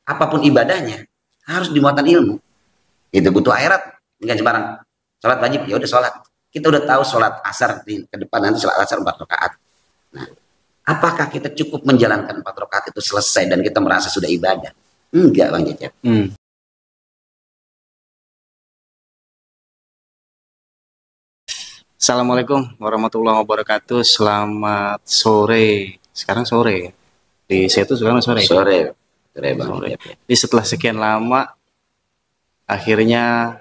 apapun ibadahnya harus dimuatan ilmu. Itu butuh akhirat, bukan sembarang. Sholat wajib, ya udah sholat. Kita udah tahu sholat asar di ke depan nanti sholat asar 4 rakaat. Nah, apakah kita cukup menjalankan 4 rakaat itu selesai dan kita merasa sudah ibadah? Enggak, Bang Cecep. Assalamualaikum warahmatullahi wabarakatuh. Selamat sore. Sekarang sore. Di saya tuh sekarang sore. Sore Bang. Sore. Jadi setelah sekian lama akhirnya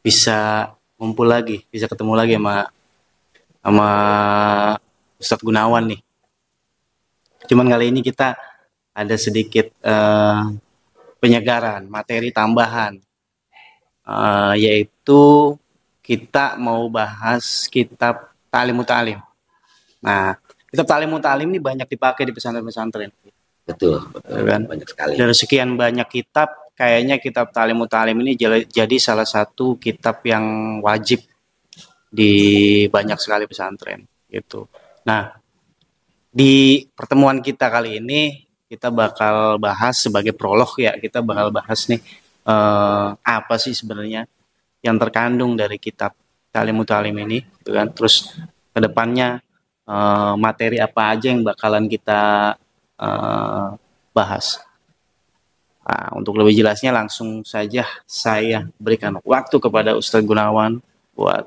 bisa ngumpul lagi, bisa ketemu lagi sama Ustadz Gunawan nih. Cuman kali ini kita ada sedikit penyegaran, materi tambahan, yaitu kita mau bahas kitab Ta'lim Muta'alim. Nah, kitab Ta'lim Muta'alim ini banyak dipakai di pesantren-pesantren. Betul kan? Banyak sekali. Dari sekian banyak kitab, kayaknya kitab Ta'lim Muta'alim ini jadi salah satu kitab yang wajib di banyak sekali pesantren gitu. Nah, di pertemuan kita kali ini kita bakal bahas sebagai prolog ya, kita bakal bahas nih apa sih sebenarnya yang terkandung dari kitab Ta'lim Muta'alim ini, gitu kan? Terus kedepannya materi apa aja yang bakalan kita bahas. Nah, untuk lebih jelasnya langsung saja saya berikan waktu kepada Ustadz Gunawan buat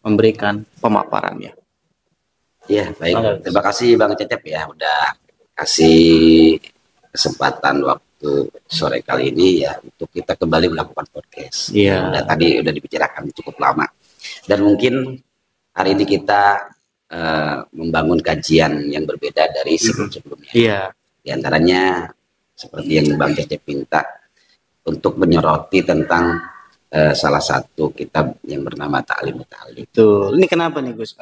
memberikan pemaparannya. Iya, baik. Terima kasih Bang Cecep ya udah kasih kesempatan waktu sore kali ini ya untuk kita kembali melakukan podcast. Iya. Tadi udah dibicarakan cukup lama. Dan mungkin hari ini kita membangun kajian yang berbeda dari sebelum-sebelumnya. Iya. Di antaranya seperti yang Bang Cecep minta untuk menyoroti tentang salah satu kitab yang bernama Ta'lim Muta'alim. Tuh, ini kenapa nih Gus?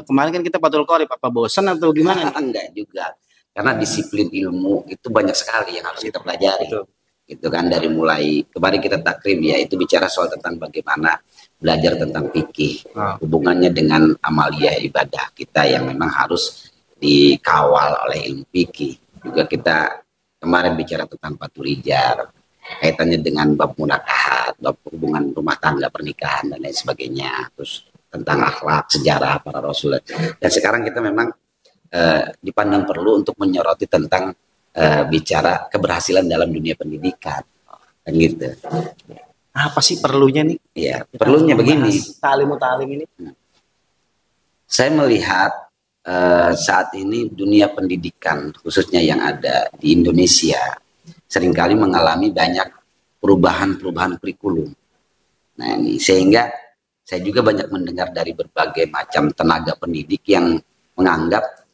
Kemarin kan kita Fathul Qorib, apa bosan atau gimana? Enggak juga. Karena disiplin ilmu itu banyak sekali yang harus kita pelajari. Betul. Gitu kan, dari mulai kemarin kita takrim ya, itu bicara soal tentang bagaimana belajar tentang fikih, hubungannya dengan amalia ibadah kita yang memang harus dikawal oleh ilmu fikih. Juga kita kemarin bicara tentang Fathul Hijar, kaitannya dengan bab munakahat, bab hubungan rumah tangga, pernikahan dan lain sebagainya. Terus tentang akhlak, sejarah para rasul. Dan sekarang kita memang dipandang perlu untuk menyoroti tentang bicara keberhasilan dalam dunia pendidikan, kan gitu. Apa sih perlunya nih? Ya, perlunya begini. Ta'lim Muta'alim ini. Saya melihat saat ini dunia pendidikan khususnya yang ada di Indonesia seringkali mengalami banyak perubahan kurikulum. Nah ini sehingga saya juga banyak mendengar dari berbagai macam tenaga pendidik yang menganggap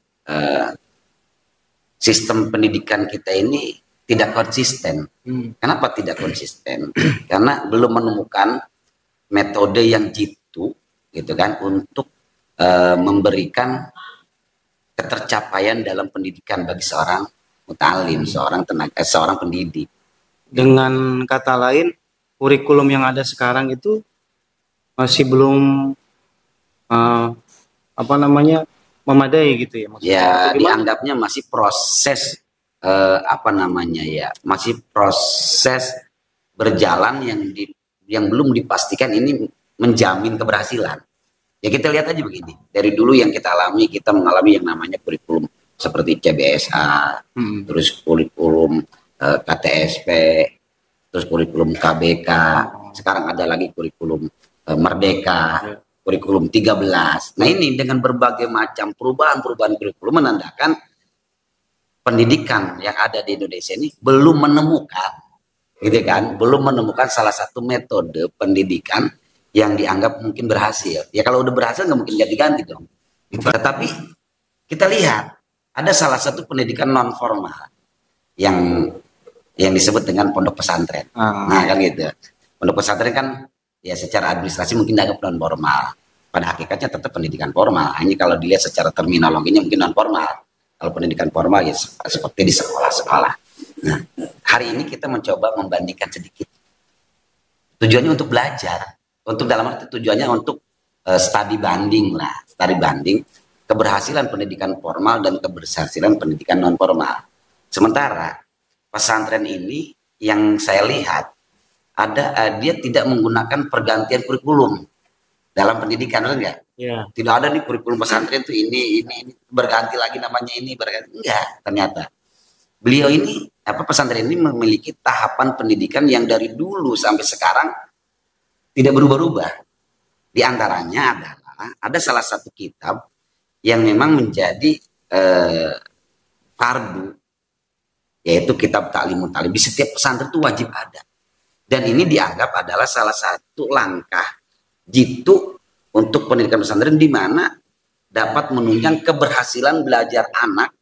sistem pendidikan kita ini tidak konsisten. Kenapa tidak konsisten? Karena belum menemukan metode yang jitu, gitu kan, untuk memberikan ketercapaian dalam pendidikan bagi seorang muta'alim, seorang pendidik. Dengan kata lain, kurikulum yang ada sekarang itu masih belum memadai gitu ya maksudnya. Ya, dianggapnya masih proses masih proses berjalan yang belum dipastikan ini menjamin keberhasilan. Ya kita lihat aja begini, dari dulu yang kita alami, kita mengalami yang namanya kurikulum seperti CBSA, terus kurikulum KTSP, terus kurikulum KBK, sekarang ada lagi kurikulum Merdeka, kurikulum 13. Nah ini dengan berbagai macam perubahan kurikulum menandakan pendidikan yang ada di Indonesia ini belum menemukan, gitu kan, belum menemukan salah satu metode pendidikan yang dianggap mungkin berhasil. Ya kalau udah berhasil nggak mungkin ganti-ganti dong. Tetapi kita lihat ada salah satu pendidikan non formal yang disebut dengan pondok pesantren. Nah kan gitu. Pondok pesantren kan ya secara administrasi mungkin dianggap non formal. Pada hakikatnya tetap pendidikan formal. Hanya kalau dilihat secara terminologinya mungkin non formal. Kalau pendidikan formal ya seperti di sekolah-sekolah. Nah, hari ini kita mencoba membandingkan sedikit. Tujuannya untuk belajar. Untuk dalam arti tujuannya untuk studi banding keberhasilan pendidikan formal dan keberhasilan pendidikan non formal. Sementara pesantren ini yang saya lihat dia tidak menggunakan pergantian kurikulum dalam pendidikan, benar nggak? Ya. Tidak ada nih kurikulum pesantren tuh ini berganti lagi namanya ini berganti. Enggak, ternyata beliau ini pesantren ini memiliki tahapan pendidikan yang dari dulu sampai sekarang tidak berubah-ubah. Di antaranya adalah ada salah satu kitab yang memang menjadi fardu, yaitu kitab Ta'limut Ta'lim. Di setiap pesantren itu wajib ada. Dan ini dianggap adalah salah satu langkah jitu untuk pendidikan pesantren di mana dapat menunjang keberhasilan belajar anak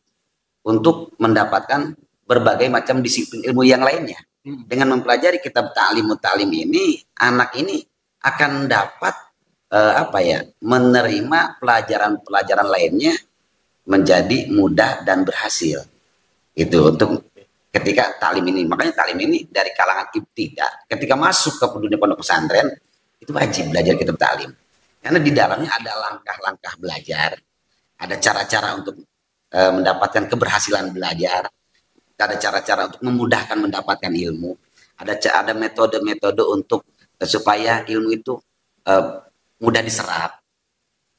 untuk mendapatkan berbagai macam disiplin ilmu yang lainnya. Dengan mempelajari kitab Ta'limut Ta'lim ini, anak ini akan dapat menerima pelajaran-pelajaran lainnya menjadi mudah dan berhasil. Itu untuk ketika taklim ini. Makanya taklim ini dari kalangan ibtidah, ketika masuk ke dunia pondok pesantren itu wajib belajar kitab taklim. Karena di dalamnya ada langkah-langkah belajar, ada cara-cara untuk mendapatkan keberhasilan belajar, ada cara-cara untuk memudahkan mendapatkan ilmu, ada metode-metode untuk supaya ilmu itu mudah diserap.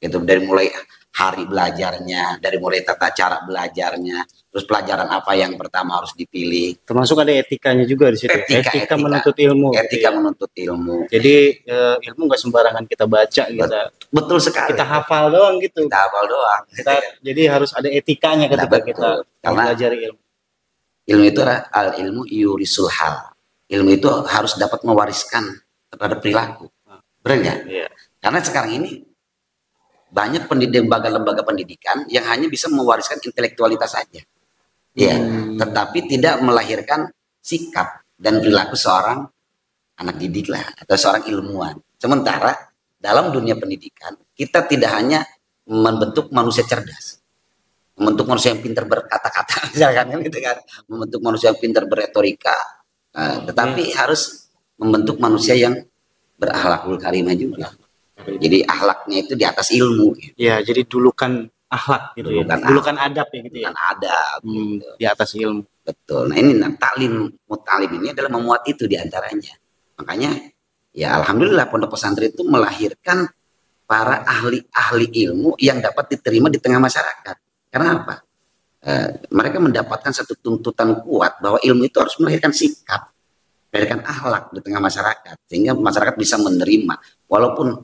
Itu dari mulai hari belajarnya, dari mulai tata cara belajarnya, terus pelajaran apa yang pertama harus dipilih. Termasuk ada etikanya juga di situ. Etika menuntut ilmu. Etika menuntut ilmu. Jadi ilmu nggak sembarangan kita baca, betul sekali. Kita hafal doang gitu. Kita hafal doang. Jadi harus ada etikanya ketika kita belajar ilmu. Ilmu itu al ilmu yurisul hal. Ilmu itu harus dapat mewariskan terhadap perilaku. Benar nggak? Iya. Karena sekarang ini banyak lembaga-lembaga pendidikan yang hanya bisa mewariskan intelektualitas saja, ya, tetapi tidak melahirkan sikap dan perilaku seorang anak didik lah atau seorang ilmuwan. Sementara dalam dunia pendidikan kita tidak hanya membentuk manusia cerdas, membentuk manusia yang pintar berkata-kata, misalkan gitu kan, membentuk manusia yang pintar berretorika, tetapi harus membentuk manusia yang berakhlakul karimah juga. Jadi akhlaknya itu di atas ilmu. Gitu. Ya, jadi dulukan akhlak gitu dulukan adab ya gitu ya. Adab. Gitu. Di atas ilmu. Betul. Nah ini taklim mutalim ini adalah memuat itu diantaranya. Makanya ya alhamdulillah pondok pesantren itu melahirkan para ahli-ahli ilmu yang dapat diterima di tengah masyarakat. Karena apa? Mereka mendapatkan satu tuntutan kuat bahwa ilmu itu harus melahirkan sikap, melahirkan akhlak di tengah masyarakat sehingga masyarakat bisa menerima walaupun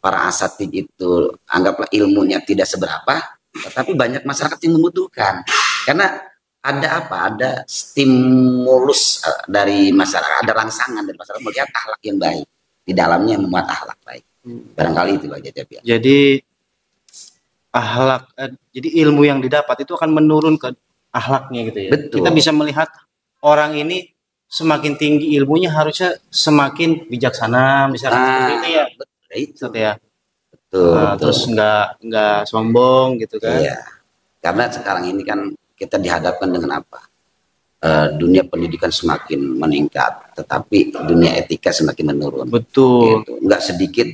para asatid itu anggaplah ilmunya tidak seberapa, tetapi banyak masyarakat yang membutuhkan. Karena ada stimulus dari masyarakat, ada rangsangan dari masyarakat melihat akhlak yang baik. Di dalamnya memuat akhlak baik. Barangkali itu Pak Cecep ya. Jadi akhlak, jadi ilmu yang didapat itu akan menurun ke akhlaknya gitu ya. Betul. Kita bisa melihat orang ini semakin tinggi ilmunya harusnya semakin bijaksana, misalnya seperti itu ya. Itu ya. Betul, betul. Terus nggak sombong gitu kan. Iya. Karena sekarang ini kan kita dihadapkan dengan apa? Dunia pendidikan semakin meningkat, tetapi dunia etika semakin menurun. Betul. Gitu. Nggak sedikit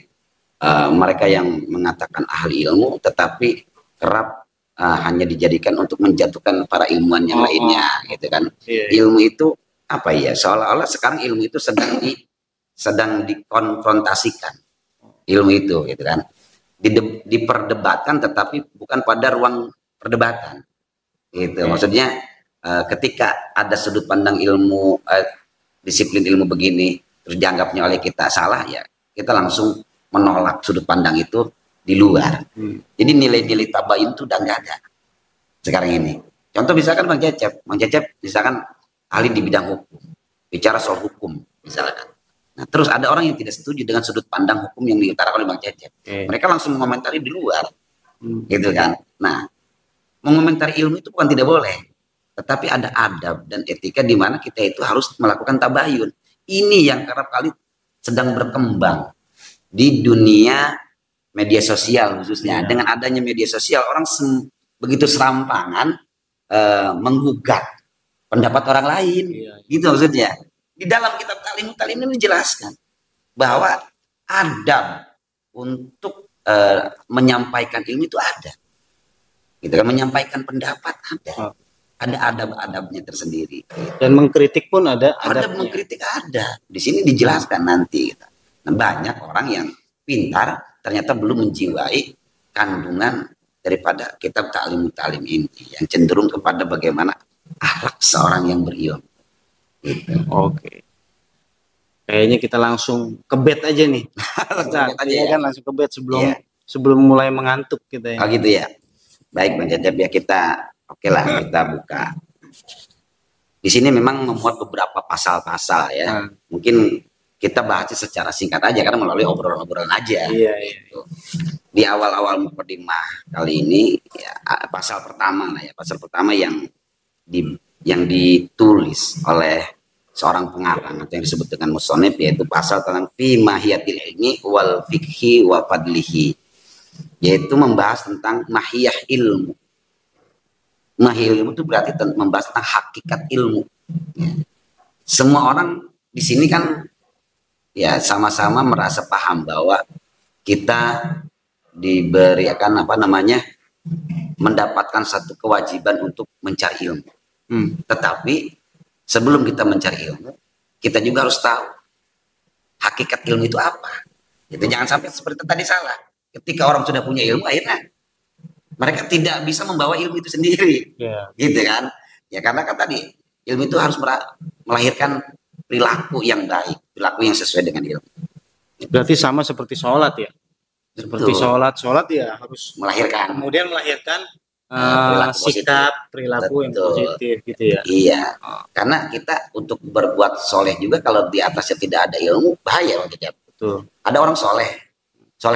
mereka yang mengatakan ahli ilmu, tetapi kerap hanya dijadikan untuk menjatuhkan para ilmuwan yang lainnya, gitu kan. Iya. Ilmu itu apa ya? Seolah-olah sekarang ilmu itu sedang dikonfrontasikan. Ilmu itu gitu kan diperdebatkan tetapi bukan pada ruang perdebatan gitu. Maksudnya ketika ada sudut pandang ilmu disiplin ilmu begini terus dianggapnya oleh kita salah, ya kita langsung menolak sudut pandang itu di luar. Jadi nilai-nilai tabain itu udah nggak ada sekarang ini. Contoh misalkan Bang Cecep misalkan ahli di bidang hukum, bicara soal hukum misalkan. Nah, terus ada orang yang tidak setuju dengan sudut pandang hukum yang diutarakan oleh Bang Cecep. Mereka langsung mengomentari di luar. Gitu kan. Nah, mengomentari ilmu itu bukan tidak boleh. Tetapi ada adab dan etika di mana kita itu harus melakukan tabayun. Ini yang kerap kali sedang berkembang di dunia media sosial khususnya. Dengan adanya media sosial, orang begitu serampangan menggugat pendapat orang lain. Gitu maksudnya. Di dalam kitab Ta'limut Ta'lim ini dijelaskan bahwa adab untuk menyampaikan ilmu itu ada. Gitu kan, menyampaikan pendapat ada. ada adab-adabnya tersendiri. Dan mengkritik pun ada Ada adabnya. mengkritik ada. Di sini dijelaskan nanti. Nah, banyak orang yang pintar ternyata belum menjiwai kandungan daripada kitab Ta'lim ini, yang cenderung kepada bagaimana akhlak seorang yang berilmu. Gitu. Oke. Kayaknya kita langsung ke bed aja nih. Nah, aja ya ya. kan langsung ke bed sebelum Iya. sebelum mulai mengantuk kita ya. Oh gitu ya. Baik Bang Cecep ya, kita oke lah kita buka. Di sini memang memuat beberapa pasal-pasal ya. Mungkin kita bahasnya secara singkat aja karena melalui obrolan-obrolan aja. Iya, gitu. Di awal-awal mukadimah kali ini ya, pasal pertama lah ya. Pasal pertama yang ditulis oleh seorang pengarang atau yang disebut dengan musonif, yaitu pasal tentang fi mahiyatil ilmi wal fikhi wa fadlihi, yaitu membahas tentang mahiyah ilmu. Mahiyah ilmu itu berarti membahas tentang hakikat ilmu. Ya. Semua orang di sini kan ya sama-sama merasa paham bahwa kita diberikan mendapatkan satu kewajiban untuk mencari ilmu. Tetapi sebelum kita mencari ilmu, kita juga harus tahu hakikat ilmu itu apa. Itu jangan sampai seperti tadi salah. Ketika orang sudah punya ilmu, akhirnya mereka tidak bisa membawa ilmu itu sendiri. Gitu kan? Ya karena kan tadi ilmu itu harus melahirkan perilaku yang baik, perilaku yang sesuai dengan ilmu. Berarti sama seperti sholat ya. Seperti sholat ya harus melahirkan. Kemudian melahirkan sikap, perilaku yang positif gitu ya. Iya. Karena kita untuk berbuat soleh juga kalau di atasnya tidak ada ilmu, bahaya Bang Cecep. Betul. Ada orang soleh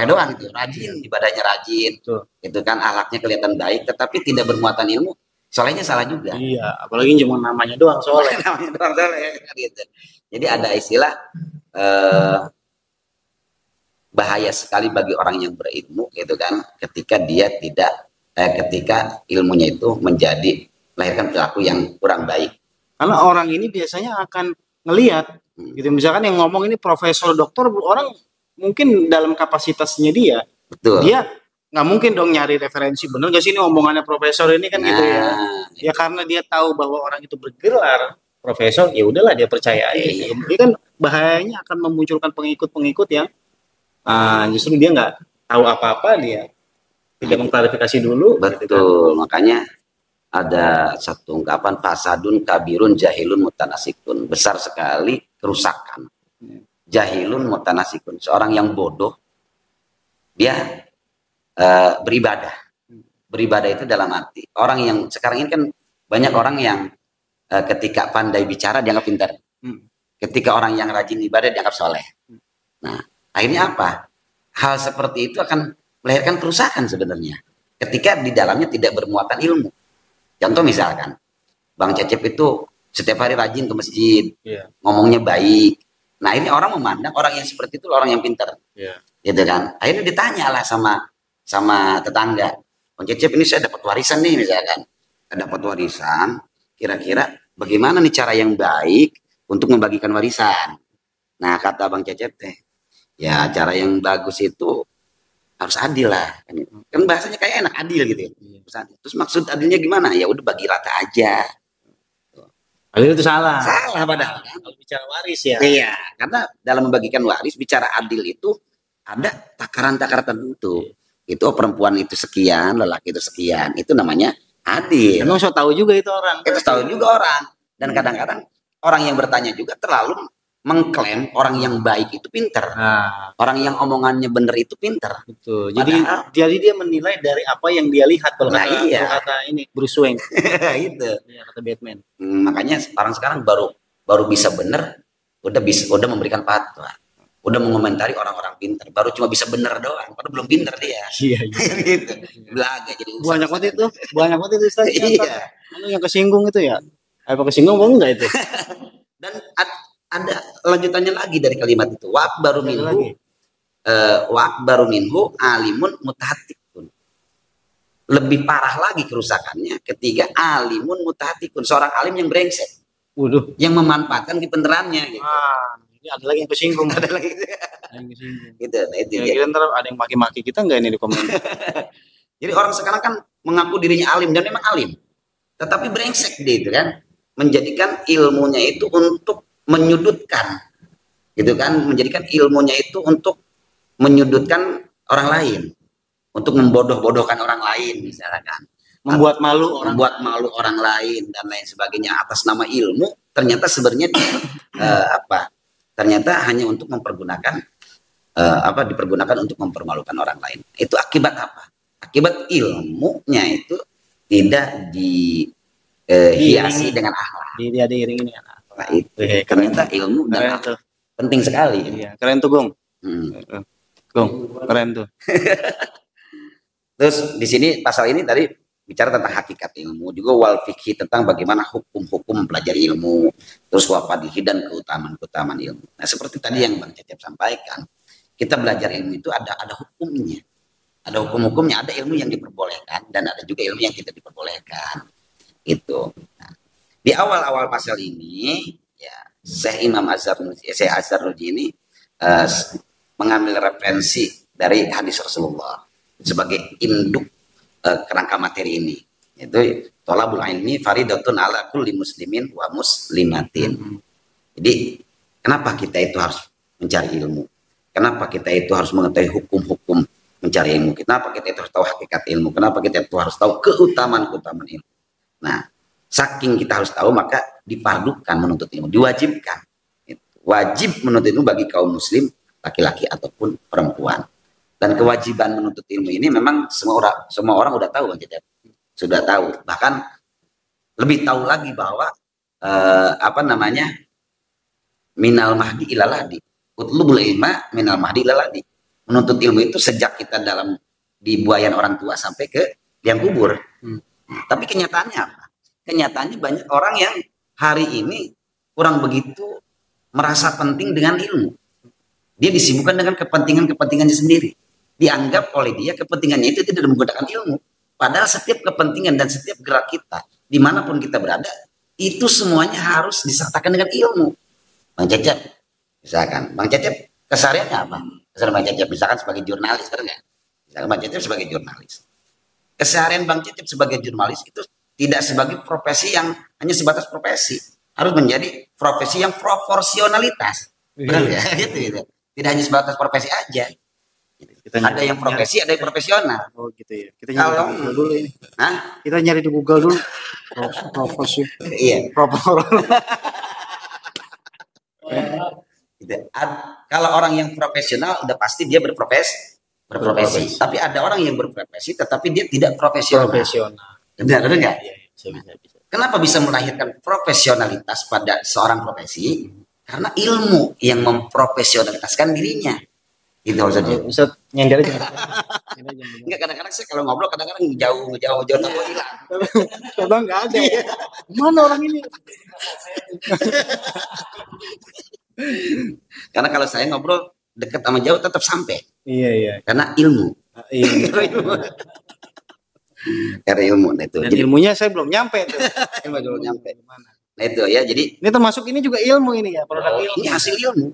doang gitu, rajin, ibadahnya rajin. Betul. Itu kan akhlaknya kelihatan baik, tetapi tidak bermuatan ilmu, solehnya salah juga. Iya, apalagi cuma namanya doang soleh. Namanya doang soleh gitu. Jadi ada istilah bahaya sekali bagi orang yang berilmu gitu kan, ketika dia ketika ilmunya itu melahirkan perilaku yang kurang baik. Karena orang ini biasanya akan ngelihat gitu, misalkan yang ngomong ini profesor doktor, orang mungkin dalam kapasitasnya dia. Betul. Dia nggak mungkin dong nyari referensi, bener gak sih ini omongannya profesor ini kan gitu ya. Ya karena dia tahu bahwa orang itu bergelar profesor, ya udahlah dia percaya aja. Dia kan bahayanya akan memunculkan pengikut-pengikut yang justru dia nggak tahu apa-apa, dia tidak mengklarifikasi dulu. Betul, gitu kan. Makanya ada satu ungkapan, fasadun kabirun jahilun mutanasikun, besar sekali kerusakan. Jahilun mutanasikun, seorang yang bodoh dia beribadah. Beribadah itu dalam arti orang yang sekarang ini kan banyak orang yang ketika pandai bicara dianggap pintar. Ketika orang yang rajin ibadah dianggap soleh. Nah, akhirnya apa? Hal seperti itu akan melahirkan kerusakan sebenarnya ketika di dalamnya tidak bermuatan ilmu. Contoh misalkan Bang Cecep itu setiap hari rajin ke masjid, ngomongnya baik. Nah ini orang memandang orang yang seperti itu orang yang pintar, gitu kan. Akhirnya ditanya lah sama tetangga, Bang Cecep ini saya dapat warisan nih misalkan, dapat warisan, kira-kira bagaimana nih cara yang baik untuk membagikan warisan? Nah kata Bang Cecep ya cara yang bagus itu harus adil lah, kan bahasanya kayak enak, adil gitu. Terus maksud adilnya gimana? Ya udah bagi rata aja. Adil itu salah. Salah padahal kan. Kalau bicara waris ya. Iya, karena dalam membagikan waris bicara adil itu ada takaran-takaran tertentu. Itu perempuan itu sekian, lelaki itu sekian, itu namanya adil. Emang so tahu juga itu orang. Itu tahu juga orang. Dan kadang-kadang orang yang bertanya juga terlalu mengklaim orang yang baik itu pintar, orang yang omongannya benar itu pintar. Betul. Jadi dia menilai dari apa yang dia lihat. Kalau kata ini Bruce Wayne, gitu. Ya, kata Batman. Makanya orang sekarang baru bisa benar, udah memberikan fatwa, udah mengomentari orang-orang pintar, baru cuma bisa benar doang, padahal belum pintar dia. Iya. Gitu. Belaga jadi. Banyak banget itu Ustaz. Iya. Yang kesinggung itu ya. Apa kesinggung mau enggak itu? Dan ada lanjutannya lagi dari kalimat itu, wa baru minhu alimun mutahatikun. Lebih parah lagi kerusakannya ketika alimun mutahatikun, seorang alim yang brengsek. Yang memanfaatkan kebenarannya gitu. Ini ada lagi yang kesinggung, ada lagi yang kesinggung. Gitu, nah itu ya, kira ntar ada yang maki-maki kita enggak ini di komen. Jadi orang sekarang kan mengaku dirinya alim dan memang alim. tetapi brengsek dia itu kan, menjadikan ilmunya itu untuk menyudutkan, gitu kan, menjadikan ilmunya itu untuk menyudutkan orang lain, untuk membodoh-bodohkan orang lain misalkan, membuat malu orang lain dan lain sebagainya atas nama ilmu. Ternyata sebenarnya ternyata hanya untuk mempergunakan dipergunakan untuk mempermalukan orang lain. Itu akibat apa? Akibat ilmunya itu tidak dihiasi dengan akhlak. Dia diiringi dengan akhlak. Nah, itu ternyata ilmu dan akhlak penting sekali. Iya, keren tuh, Gong. Gong, keren tuh. Terus di sini pasal ini tadi bicara tentang hakikat ilmu, juga wal fikih tentang bagaimana hukum-hukum mempelajari ilmu, terus wafadihi dan keutamaan-keutamaan ilmu. Nah, seperti tadi yang Bang Cecep sampaikan, kita belajar ilmu itu ada hukumnya. Ada hukum-hukumnya, ada ilmu yang diperbolehkan dan ada juga ilmu yang tidak diperbolehkan. Itu. Nah, di awal-awal pasal ini, ya, Syekh Imam Azharuddin ini mengambil referensi dari hadis Rasulullah sebagai induk kerangka materi ini. Itu thalabul ilmi faridatun ala kulli muslimin wa muslimatin. Jadi, kenapa kita itu harus mencari ilmu? Kenapa kita itu harus mengetahui hukum-hukum mencari ilmu? Kenapa kita itu harus tahu hakikat ilmu? Kenapa kita itu harus tahu keutamaan-keutamaan ilmu? Nah, saking kita harus tahu, maka difardukan menuntut ilmu, diwajibkan. Wajib menuntut ilmu bagi kaum muslim, laki-laki ataupun perempuan. Dan kewajiban menuntut ilmu ini memang semua orang udah tahu, Bang Cecep. Sudah tahu. Bahkan lebih tahu lagi bahwa minal mahdi ilaladi. Utlubul ilma minal mahdi ilaladi. Menuntut ilmu itu sejak kita di buayan orang tua sampai ke liang kubur. Tapi kenyataannya apa? Kenyataannya banyak orang yang hari ini kurang begitu merasa penting dengan ilmu. Dia disibukkan dengan kepentingannya sendiri. Dianggap oleh dia kepentingannya itu tidak menggunakan ilmu. Padahal setiap kepentingan dan setiap gerak kita, dimanapun kita berada, itu semuanya harus disertakan dengan ilmu. Bang Cecep, misalkan, Bang Cecep kesehariannya apa? Keseharian Bang Cecep, misalkan sebagai jurnalis, benar nggak? Misalkan Bang Cecep sebagai jurnalis. Keseharian Bang Cecep sebagai jurnalis itu tidak sebagai profesi yang hanya sebatas profesi. Harus menjadi profesi yang proporsionalitas. Benar ya? Gitu. Tidak hanya sebatas profesi aja. Ada yang profesi, ada yang profesional. Oh gitu ya. Kita nyari di Google dulu ini. Kita nyari di Google dulu. Profesi. Iya. Gitu. Kalau orang yang profesional udah pasti dia berprofesi. Tapi ada orang yang berprofesi tetapi dia tidak profesional. Benar nggak? Bisa. Kenapa bisa melahirkan profesionalitas pada seorang profesi? Karena ilmu yang memprofesionalitaskan dirinya. Gitu maksudnya. Bisa nyender aja. Enggak, kadang-kadang saya kalau ngobrol kadang-kadang jauh takut hilang. Coba enggak ada. Mana orang ini? Karena kalau saya ngobrol dekat sama jauh tetap sampai. Iya. Karena ilmu. Karena ilmu. Nah, itu. Dan jadi, ilmunya saya belum nyampe tuh. Belum nyampe. Nah itu ya, jadi ini termasuk ini juga ilmu ini ya, produk ilmu. Ini hasil ilmu.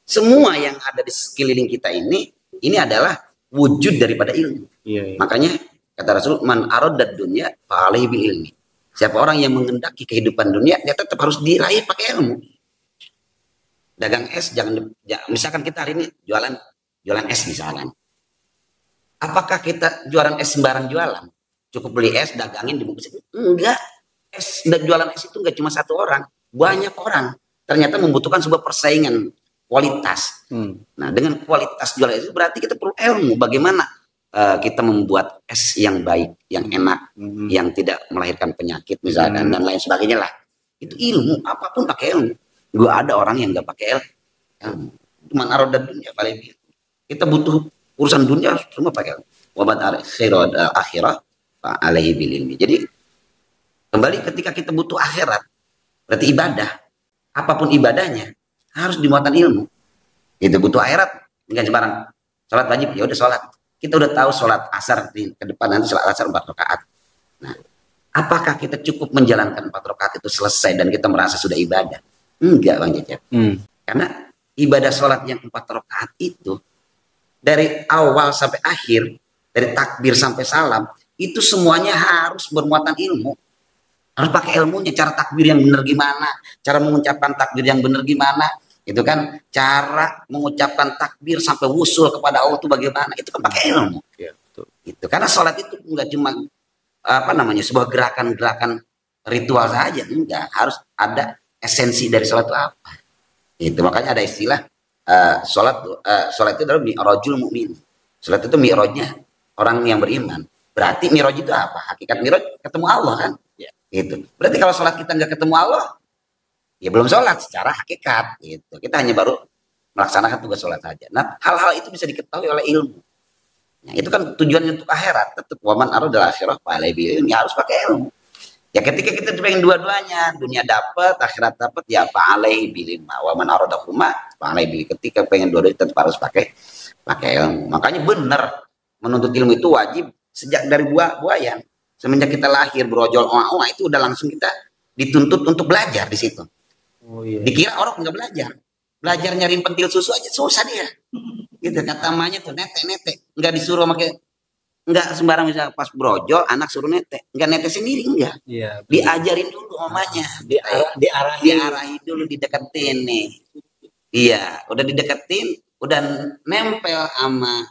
Semua yang ada di sekeliling kita ini adalah wujud daripada ilmu. Iya. Makanya kata Rasul, man aradad dunya fa alaihi bil ilmi. Siapa orang yang mengendaki kehidupan dunia, dia tetap harus diraih pakai ilmu. Dagang es misalkan kita hari ini jualan es misalkan. Apakah kita jualan es sembarang jualan? Cukup beli es, dagangin, dibungkusin? Enggak. Jualan es itu enggak cuma satu orang, banyak orang. Ternyata membutuhkan sebuah persaingan kualitas. Nah, dengan kualitas jualan es itu berarti kita perlu ilmu bagaimana kita membuat es yang baik, yang enak, yang tidak melahirkan penyakit misalkan dan lain sebagainya lah. Itu ilmu, apapun pakai ilmu. Gua ada orang yang nggak pakai ilmu. Cuman arodat dunia paling kita butuh urusan dunia semua pakai ilmu. Wabat akhirah alaihi bil ilmi. Jadi kembali ketika kita butuh akhirat, berarti ibadah, apapun ibadahnya harus dimuatan ilmu. Itu butuh akhirat, enggak sembarang. Salat wajib, ya udah salat. Kita udah tahu salat asar ke depan nanti salat asar 4 rakaat. Nah, apakah kita cukup menjalankan 4 rakaat itu selesai dan kita merasa sudah ibadah? Enggak, Bang Cecep. Karena ibadah salat yang 4 rakaat itu dari awal sampai akhir, dari takbir sampai salam, itu semuanya harus bermuatan ilmu. Harus pakai ilmunya, cara takbir yang benar gimana, cara mengucapkan takbir yang benar gimana, itu kan cara mengucapkan takbir sampai wusul kepada Allah itu bagaimana, itu kan pakai ilmu. Ya, betul. Itu karena sholat itu enggak cuma apa namanya sebuah gerakan-gerakan ritual saja, enggak, harus ada esensi dari sholat itu apa. Itu makanya ada istilah sholat itu adalah mi'rajul mu'min. Sholat itu mi'rajnya orang yang beriman. Berarti mi'raj itu apa? Hakikat mi'raj ketemu Allah kan? Gitu. Berarti kalau sholat kita nggak ketemu Allah, ya belum sholat secara hakikat. Gitu. Kita hanya baru melaksanakan tugas sholat saja. Nah, hal-hal itu bisa diketahui oleh ilmu. Nah, itu kan tujuannya untuk akhirat. Tetap waman aradal akhirah ini harus pakai ilmu. Ya ketika kita pengen dua-duanya, dunia dapat, akhirat dapat, ya fa'alai bilin waman aradahuma fa'alai bilin. Ketika pengen dua-duanya tetap harus pakai ilmu. Makanya benar menuntut ilmu itu wajib sejak dari buayan. Semenjak kita lahir brojol itu udah langsung kita dituntut untuk belajar di situ. Oh, iya. Dikira orang nggak belajar, nyariin pentil susu aja susah dia. Gitu kata mamanya tuh netek, nggak disuruh pakai, nggak sembarang misalnya pas brojol anak suruh netek, nggak netek sendiri enggak. Iya, diajarin dulu mamanya, diarahi dulu, dideketin nih. Iya, udah dideketin, udah nempel sama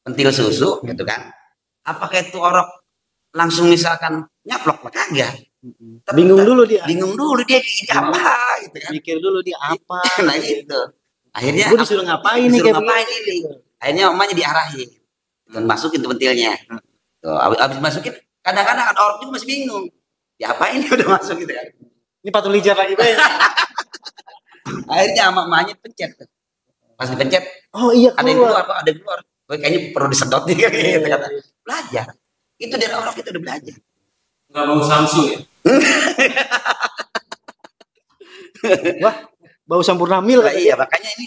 pentil susu, gitu kan. Apakah itu orang langsung misalkan nyaplok kagak? Bingung dulu dia apa gitu kan, mikir dulu dia apa. Nah itu akhirnya gue disuruh ngapain nih, akhirnya mamanya diarahin dan masukin tuh pentilnya tuh, abis masukin kadang-kadang ada orang juga masih bingung diapain nih udah masuk gitu kan, ini patul lijar lagi banyak. Akhirnya mamanya pencet tuh, pas dipencet oh iya keluar. ada yang keluar kayaknya perlu disedot nih gitu kata. Belajar itu dari orang kita udah belajar. Nggak mau Samsung ya? Wah, bau sampurnamil. Nah, iya, makanya ini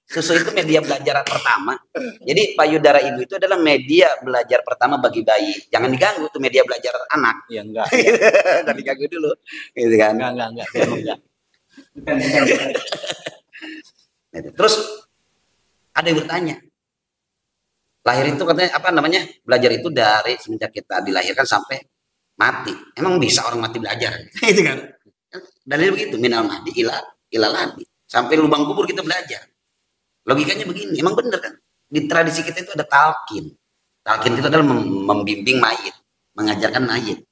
susu itu media belajar pertama. Jadi payudara ibu itu adalah media belajar pertama bagi bayi. Jangan diganggu tuh media belajar anak. Iya enggak. Enggak diganggu dulu. Gitu kan? Enggak. Terus ada yang bertanya, lahir itu katanya apa namanya, belajar itu dari semenjak kita dilahirkan sampai mati. Emang bisa orang mati belajar? Itu kan dalil begitu, minal mahdi ila lahdi, sampai lubang kubur kita belajar. Logikanya begini, emang bener kan, di tradisi kita itu ada talqin itu adalah membimbing mayit, mengajarkan mayit.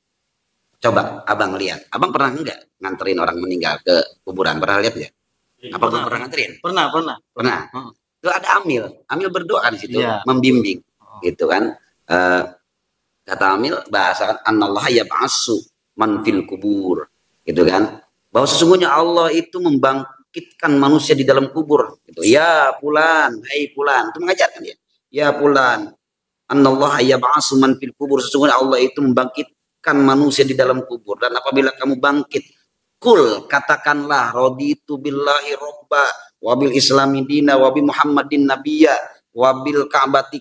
Coba abang lihat, abang pernah enggak nganterin orang meninggal ke kuburan? Pernah lihat ya? Apa pernah nganterin? Pernah. Itu ada amil berdoa di situ, membimbing, gitu kan. Kata amil bahasa anallah yab'asu man fil kubur, gitu kan. Bahwa sesungguhnya Allah itu membangkitkan manusia di dalam kubur, gitu. Ya fulan, hai fulan, itu mengajarkan dia. Ya fulan, anallah yab'asu man fil kubur, sesungguhnya Allah itu membangkitkan manusia di dalam kubur. Dan apabila kamu bangkit, kul katakanlah raditu billahi robba wabil islami dina wabi muhammadin nabiyya wabil ka'bati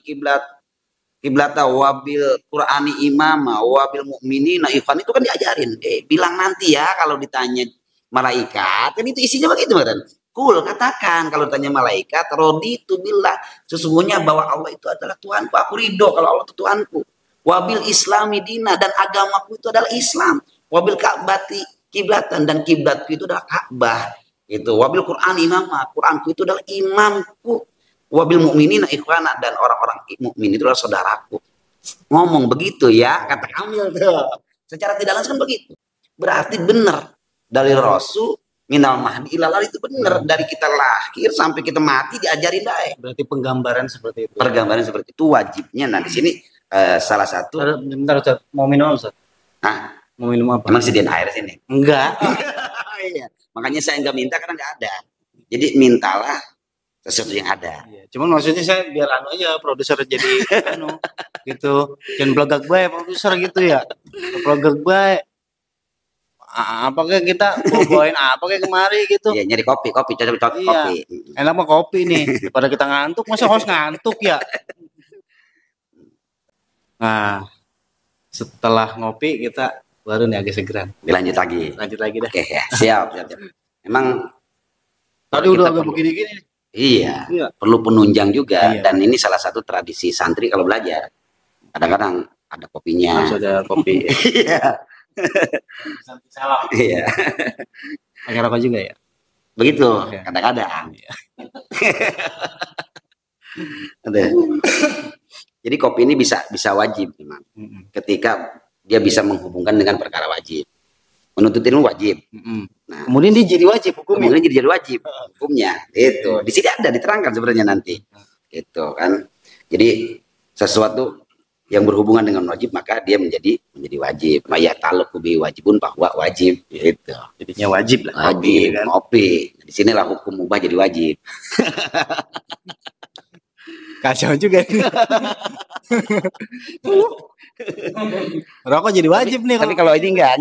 kiblata wabil qur'ani imama wabil mu'minina ikhwan. Itu kan diajarin, bilang nanti ya kalau ditanya malaikat, kan itu isinya begitu kan. Kul katakan kalau ditanya malaikat, raditu billah, sesungguhnya bahwa Allah itu adalah Tuhanku, aku ridho kalau Allah itu Tuhanku. Wabil islami dina, dan agamaku itu adalah Islam. Wabil ka'bati kiblatan, dan kiblatku itu adalah Ka'bah. Itu wabil Quran imamah, Quranku itu adalah imamku. Wabil mu'minina ikhwana, dan orang-orang mukmin itu adalah saudaraku. Ngomong begitu ya, kata Kamil tuh. Secara tidak langsung begitu. Berarti benar dari Rasul minal mahdi ilalal itu benar, dari kita lahir sampai kita mati diajarin baik. Berarti penggambaran seperti itu. Pergambaran seperti itu wajibnya. Nah di sini salah satu. Bentar Ustaz, mau minum Ustaz? Nah, mau minum apa? Emang sediain air sini? Enggak. Iya. Makanya saya enggak minta karena enggak ada. Jadi mintalah sesuatu yang ada. Iya. Cuman maksudnya saya biar anu aja produser jadi anu gitu. Jangan belagak bae produser gitu ya. Belagak bae. Apakah kita bawain apa kayak kemari gitu? Iya, nyari kopi, cocok iya. Kopi. Enak mah kopi nih. Daripada kita ngantuk, masa harus ngantuk ya? Nah, setelah ngopi kita baru nih agak segeran. Lanjut lagi dah. Oke ya, siap. Emang tadi udah agak begini-gini. Iya, perlu penunjang juga. Iya. Dan ini salah satu tradisi santri kalau belajar. Kadang-kadang ada kopinya. Harus ada kopi. Iya. Salah. Iya. Pakai rokok juga ya? Begitu, Oke. kadang-kadang. Ada. Jadi kopi ini bisa wajib memang. Ketika dia bisa menghubungkan dengan perkara wajib. Menuntut ilmu wajib. Nah, kemudian dia jadi wajib hukumnya. Kemudian jadi wajib hukumnya. Itu. Di sini ada diterangkan sebenarnya nanti. Gitu kan. Jadi sesuatu yang berhubungan dengan wajib maka dia menjadi wajib. Maya taluk kubi wajibun bahwa wajib. Gitu. Jadinya wajib lah. Wajib kan? Kopi. Di sinilah hukum mubah jadi wajib. Kacau juga. Rokok jadi wajib nih. Tapi kalau ini enggak.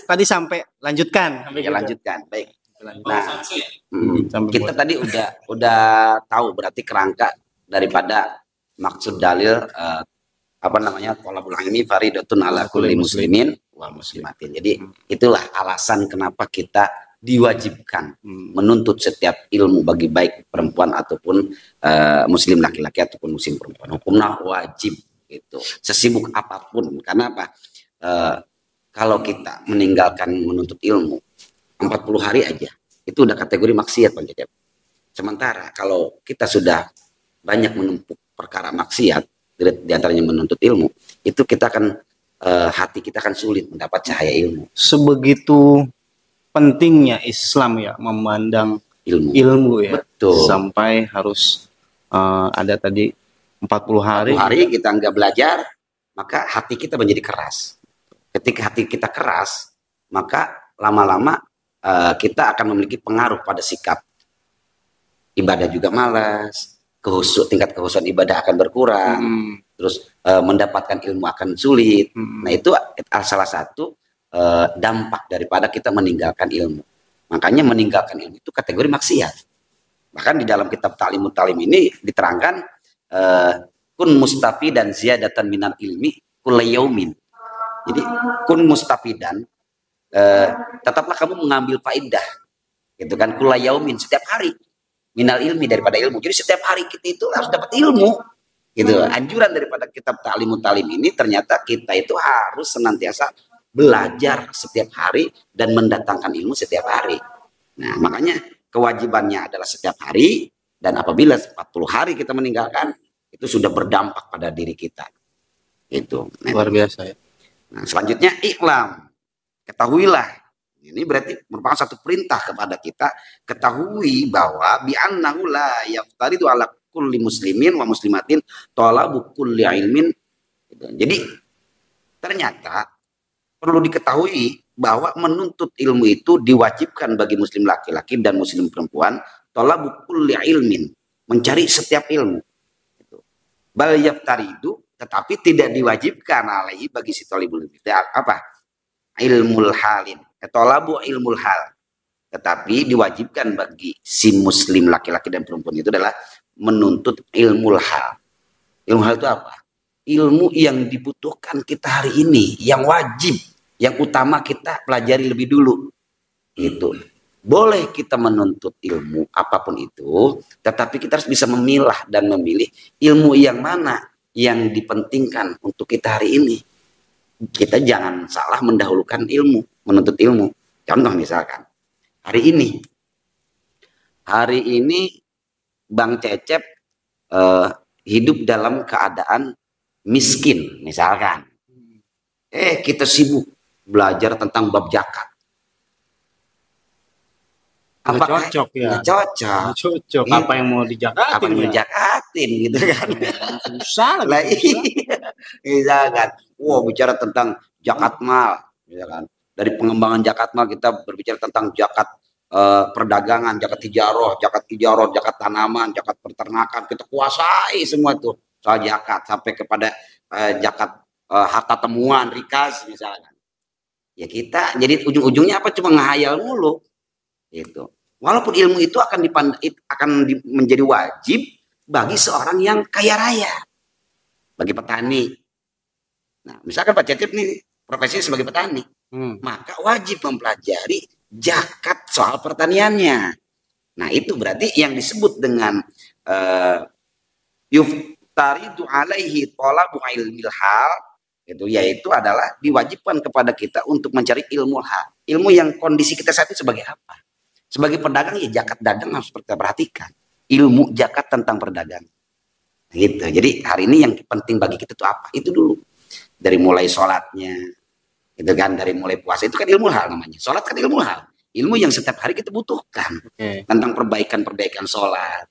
Tadi sampai lanjutkan. Ya, lanjutkan. Baik. Nah, Sampai kita tadi udah tahu berarti kerangka daripada maksud dalil apa namanya tolabul ilmi faridatun ala kulli muslimin wal muslimatin. Jadi itulah alasan kenapa kita diwajibkan menuntut setiap ilmu bagi baik perempuan ataupun muslim laki-laki ataupun muslim perempuan. Hukumnya wajib gitu. Sesibuk apapun. Karena apa? Kalau kita meninggalkan menuntut ilmu 40 hari aja itu udah kategori maksiat Bang Cecep. Sementara kalau kita sudah banyak menumpuk perkara maksiat di antaranya menuntut ilmu, itu kita akan hati kita akan sulit mendapat cahaya ilmu. Sebegitu pentingnya Islam ya memandang ilmu ya. Betul. Sampai harus ada tadi 40 hari. 40 hari kita nggak belajar, maka hati kita menjadi keras. Ketika hati kita keras, maka lama-lama kita akan memiliki pengaruh pada sikap ibadah juga malas, tingkat kehusuan ibadah akan berkurang, terus mendapatkan ilmu akan sulit. Nah itu salah satu dampak daripada kita meninggalkan ilmu. Makanya meninggalkan ilmu itu kategori maksiat. Bahkan di dalam kitab Ta'limut Ta'lim ini diterangkan kun mustafidan ziyadatan minal ilmi kulla yaumin. Jadi kun mustafidan tetaplah kamu mengambil faedah gitu kan kulla yaumin setiap hari minal ilmi daripada ilmu. Jadi setiap hari kita itu harus dapat ilmu gitu. Anjuran daripada kitab Ta'limut Ta'lim ini ternyata kita itu harus senantiasa belajar setiap hari dan mendatangkan ilmu setiap hari. Nah, makanya kewajibannya adalah setiap hari, dan apabila 40 hari kita meninggalkan itu sudah berdampak pada diri kita. Itu. Nah, luar biasa ya. Nah, selanjutnya iklam. Ketahuilah, ini berarti merupakan satu perintah kepada kita, ketahui bahwa bi annahu la yaftaridu ala kulli muslimin wa muslimatin talabu kulli ilmin. Jadi ternyata perlu diketahui bahwa menuntut ilmu itu diwajibkan bagi muslim laki-laki dan muslim perempuan, talabu kulli ilmin, mencari setiap ilmu. Bal yaftaridu, tetapi tidak diwajibkan alaihi bagi si talibul ilmi. Apa? Ilmul halin, talabu ilmul hal. Tetapi diwajibkan bagi si muslim laki-laki dan perempuan itu adalah menuntut ilmul hal. Ilmu hal itu apa? Ilmu yang dibutuhkan kita hari ini, yang wajib, yang utama kita pelajari lebih dulu. Itu. Boleh kita menuntut ilmu apapun itu, tetapi kita harus bisa memilah dan memilih ilmu yang mana yang dipentingkan untuk kita hari ini. Kita jangan salah mendahulukan ilmu, menuntut ilmu. Contoh misalkan, hari ini Bang Cecep hidup dalam keadaan miskin misalkan. Kita sibuk belajar tentang bab zakat. Apakah cocok ya? Cocok. Cocok. Apa yang mau dijakatin? Apa yang mau dijakatin gitu kan? Susah lah. Misalkan, bicara tentang zakat mal, misalkan. Dari pengembangan zakat mal kita berbicara tentang zakat perdagangan, zakat tijaroh, zakat tanaman, zakat peternakan, kita kuasai semua tuh soal zakat sampai kepada zakat harta temuan, rikas misalkan. Ya kita jadi ujung-ujungnya apa, cuma ngehayal mulu. Itu. Walaupun ilmu itu akan menjadi wajib bagi seorang yang kaya raya, bagi petani. Nah, misalkan Pak Cecep nih profesinya sebagai petani, maka wajib mempelajari zakat soal pertaniannya. Nah, itu berarti yang disebut dengan taridu alaihi talabu ilmil hal, itu yaitu adalah diwajibkan kepada kita untuk mencari ilmu hal, ilmu yang kondisi kita saat ini sebagai apa. Sebagai pedagang ya zakat dagang harus kita perhatikan ilmu zakat tentang perdagangan gitu. Jadi hari ini yang penting bagi kita itu apa, itu dulu, dari mulai sholatnya itu kan, dari mulai puasa itu kan ilmu hal namanya, sholat kan ilmu hal, ilmu yang setiap hari kita butuhkan tentang perbaikan sholat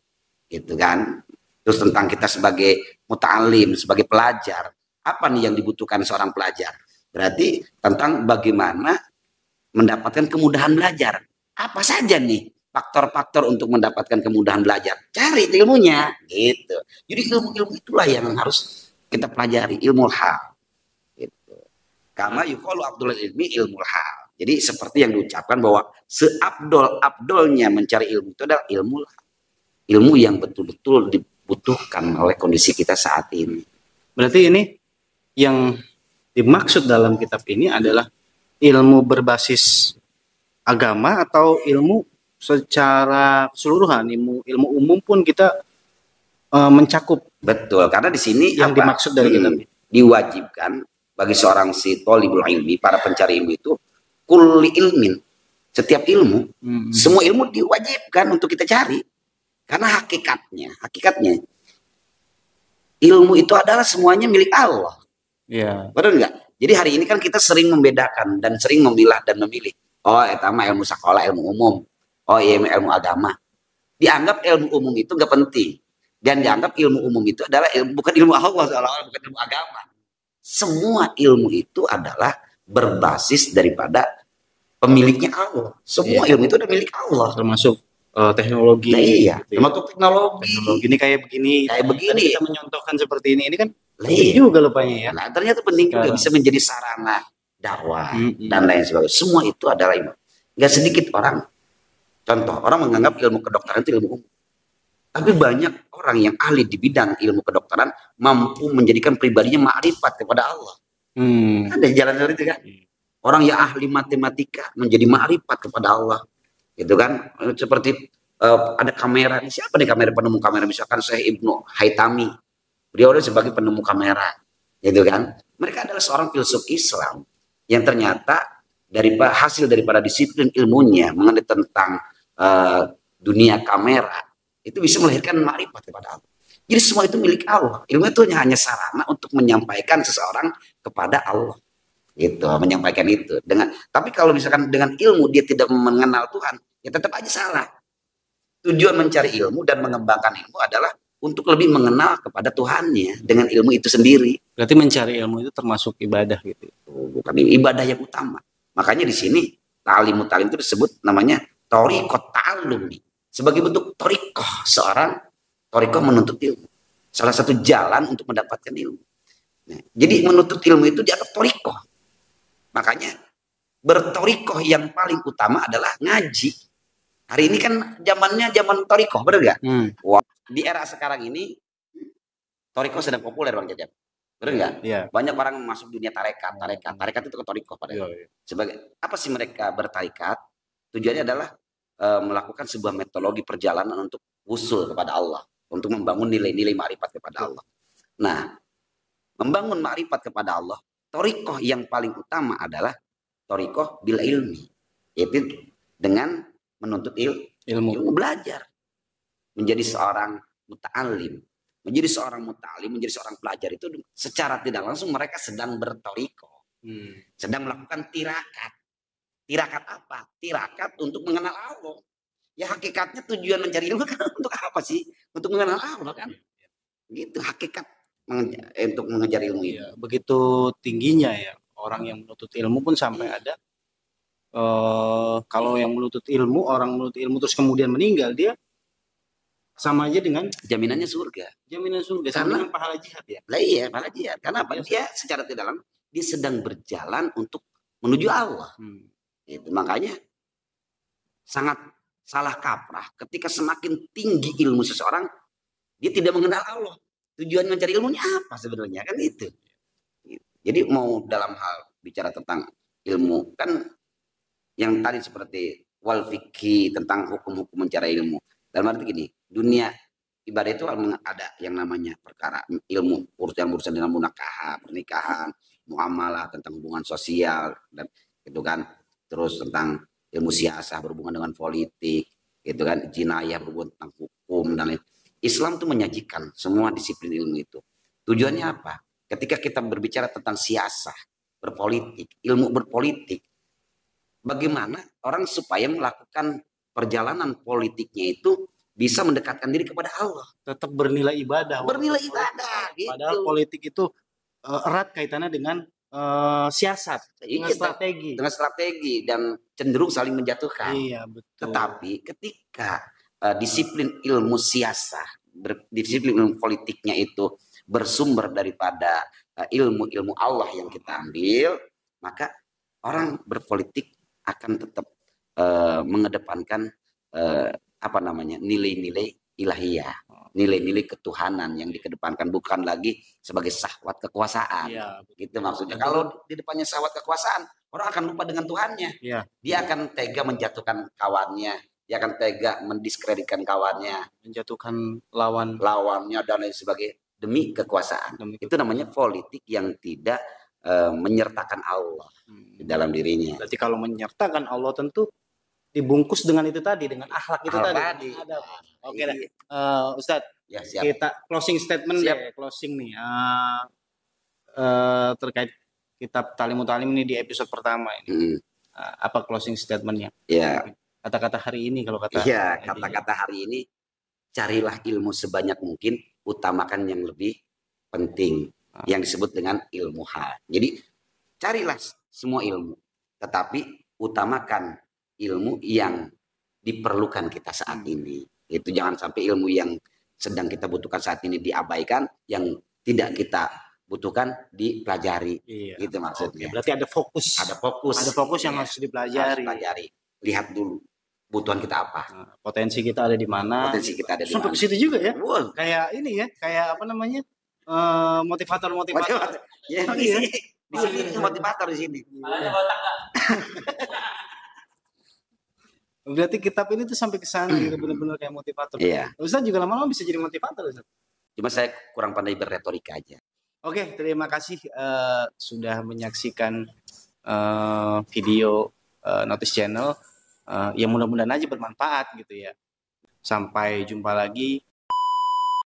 gitu kan. Terus tentang kita sebagai muta'alim, sebagai pelajar, apa nih yang dibutuhkan seorang pelajar? Berarti tentang bagaimana mendapatkan kemudahan belajar. Apa saja nih faktor-faktor untuk mendapatkan kemudahan belajar? Cari ilmunya, gitu. Jadi ilmu-ilmu itulah yang harus kita pelajari, ilmu hal. Gitu. Kama yuqalu Abdul ilmi ilmu hal. Jadi seperti yang diucapkan bahwa seabdol-abdolnya mencari ilmu itu adalah ilmu hal. Ilmu yang betul-betul dibutuhkan oleh kondisi kita saat ini. Berarti ini yang dimaksud dalam kitab ini adalah ilmu berbasis agama atau ilmu secara keseluruhan, ilmu umum pun kita mencakup. Betul, karena di sini yang dimaksud dari kitab ini diwajibkan bagi seorang si thalibul ilmi, para pencari ilmu itu kulli ilmin, setiap ilmu, semua ilmu diwajibkan untuk kita cari. Karena hakikatnya ilmu itu adalah semuanya milik Allah. Iya. Benar nggak? Jadi hari ini kan kita sering membedakan dan sering memilah dan memilih. Oh, etama ilmu sekolah, ilmu umum. Oh, iya ilmu agama. Dianggap ilmu umum itu nggak penting. Dan dianggap ilmu umum itu adalah bukan ilmu Allah, bukan ilmu agama. Semua ilmu itu adalah berbasis daripada pemiliknya Allah. Semua ilmu itu adalah milik Allah. Termasuk teknologi. Nah, iya, gitu ya. termasuk teknologi. Ini kayak begini. Kayak begini. Kita menyontohkan seperti ini kan penting juga lupanya ya. Nah, ternyata penting juga, bisa menjadi sarana dakwah dan lain sebagainya. Semua itu adalah ilmu. Gak sedikit orang, contoh, orang menganggap ilmu kedokteran itu ilmu umum. Tapi banyak orang yang ahli di bidang ilmu kedokteran mampu menjadikan pribadinya ma'rifat kepada Allah. Ada jalan dari itu kan. Orang yang ahli matematika menjadi ma'rifat kepada Allah. Gitu kan. Seperti ada kamera. Siapa nih penemu kamera? Misalkan Syekh Ibnu Haitami. Beliau adalah sebagai penemu kamera. Gitu kan. Mereka adalah seorang filsuf Islam yang ternyata hasil daripada disiplin ilmunya mengenai tentang dunia kamera, itu bisa melahirkan ma'rifat kepada Allah. Jadi semua itu milik Allah. Ilmu itu hanya sarana untuk menyampaikan seseorang kepada Allah. Gitu, menyampaikan itu. Tapi kalau misalkan dengan ilmu dia tidak mengenal Tuhan, ya tetap aja salah. Tujuan mencari ilmu dan mengembangkan ilmu adalah untuk lebih mengenal kepada Tuhannya dengan ilmu itu sendiri. Berarti mencari ilmu itu termasuk ibadah gitu. Bukan ibadah yang utama. Makanya di sini ta'lim itu disebut namanya thariqat ta'allum. Sebagai bentuk thariqah, seorang thariqah menuntut ilmu. Salah satu jalan untuk mendapatkan ilmu. Nah, jadi menuntut ilmu itu dianggap thariqah. Makanya berthariqah yang paling utama adalah ngaji. Hari ini kan zamannya zaman thariqah, benar nggak? Wah, di era sekarang ini thariqah sedang populer, Bang Jajak. Benar nggak? Yeah. Banyak orang masuk dunia tarekat itu ke thariqah padahal. Sebagai apa sih mereka bertarikat? Tujuannya adalah melakukan sebuah metodologi perjalanan untuk usul kepada Allah, untuk membangun nilai-nilai ma'rifat kepada Allah. Nah, membangun ma'rifat kepada Allah, thariqah yang paling utama adalah thariqah bil ilmi, yaitu dengan menuntut ilmu belajar, menjadi seorang muta'alim. Menjadi seorang muta'alim, menjadi seorang pelajar itu secara tidak langsung mereka sedang berthariqah, sedang melakukan tirakat. Tirakat apa? Tirakat untuk mengenal Allah. Ya hakikatnya tujuan mencari ilmu kan untuk apa sih? Untuk mengenal Allah kan? Gitu hakikat untuk mengejar ilmu itu. Ya, begitu tingginya ya orang yang menuntut ilmu pun sampai ada kalau yang menuntut ilmu, orang menuntut ilmu terus kemudian meninggal, dia sama aja dengan jaminannya surga. Jaminan surga sama dengan pahala jihad ya. Lah iya, pahala jihad. Karena apa? Dia secara tidak langsung dia sedang berjalan untuk menuju Allah. Itu makanya sangat salah kaprah ketika semakin tinggi ilmu seseorang dia tidak mengenal Allah. Tujuan mencari ilmunya apa sebenarnya kan itu. Jadi mau dalam hal bicara tentang ilmu kan yang tadi seperti wal fikih tentang hukum-hukum mencari ilmu. Dalam arti gini, dunia ibadah itu ada yang namanya perkara ilmu urusan dengan munakaha, pernikahan, muamalah, tentang hubungan sosial dan gitu kan. Terus tentang ilmu siasah berhubungan dengan politik, gitu kan, jinayah berhubungan tentang hukum dan lain. Islam tuh menyajikan semua disiplin ilmu itu. Tujuannya apa? Ketika kita berbicara tentang siasah, berpolitik, ilmu berpolitik, bagaimana orang supaya melakukan perjalanan politiknya itu bisa mendekatkan diri kepada Allah, Tetap bernilai ibadah. bernilai ibadah gitu. Padahal politik itu erat kaitannya dengan siasat, dengan strategi. Dengan strategi dan cenderung saling menjatuhkan. Iya, betul. Tetapi ketika disiplin ilmu siasah, disiplin ilmu politiknya itu bersumber daripada ilmu-ilmu Allah yang kita ambil, maka orang berpolitik akan tetap mengedepankan apa namanya, nilai-nilai ilahiyah, nilai-nilai ketuhanan yang dikedepankan, bukan lagi sebagai syahwat kekuasaan. Iya, Gitu maksudnya. Kalau di depannya syahwat kekuasaan, orang akan lupa dengan Tuhannya. Iya. Dia akan tega menjatuhkan kawannya, dia akan tega mendiskreditkan kawannya, menjatuhkan lawannya dan lain sebagainya demi kekuasaan. Demi Itu namanya politik yang tidak menyertakan Allah di dalam dirinya. Berarti kalau menyertakan Allah tentu dibungkus dengan itu tadi, dengan akhlak itu tadi. Oke, Ustadz, ya, siap. kita closing statement Siap. deh, closing nih terkait kitab Talimut Talim ini di episode pertama ini. Apa closing statementnya? Ya. Kata-kata hari ini kalau kata. Iya, kata-kata hari ini, carilah ilmu sebanyak mungkin, utamakan yang lebih penting, yang disebut dengan ilmu hal. Jadi carilah semua ilmu, tetapi utamakan ilmu yang diperlukan kita saat ini. Itu jangan sampai ilmu yang sedang kita butuhkan saat ini diabaikan, yang tidak kita butuhkan dipelajari. Iya. Gitu maksudnya. Oke, berarti ada fokus. Ada fokus yang harus dipelajari. Lihat dulu kebutuhan kita apa. Potensi kita ada di mana? Potensi kita ada di sampai mana. ke situ juga ya. Wow. Kayak ini ya, kayak apa namanya? Motivator. Ya, di sini motivator di sini. Berarti kitab ini tuh sampai ke sana gitu, benar-benar kayak motivator. Iya. Ustaz juga lama-lama bisa jadi motivator, Ustaz. Cuma saya kurang pandai berretorika aja. Oke, terima kasih sudah menyaksikan video Notice Channel. Yang mudah-mudahan aja bermanfaat gitu ya. Sampai jumpa lagi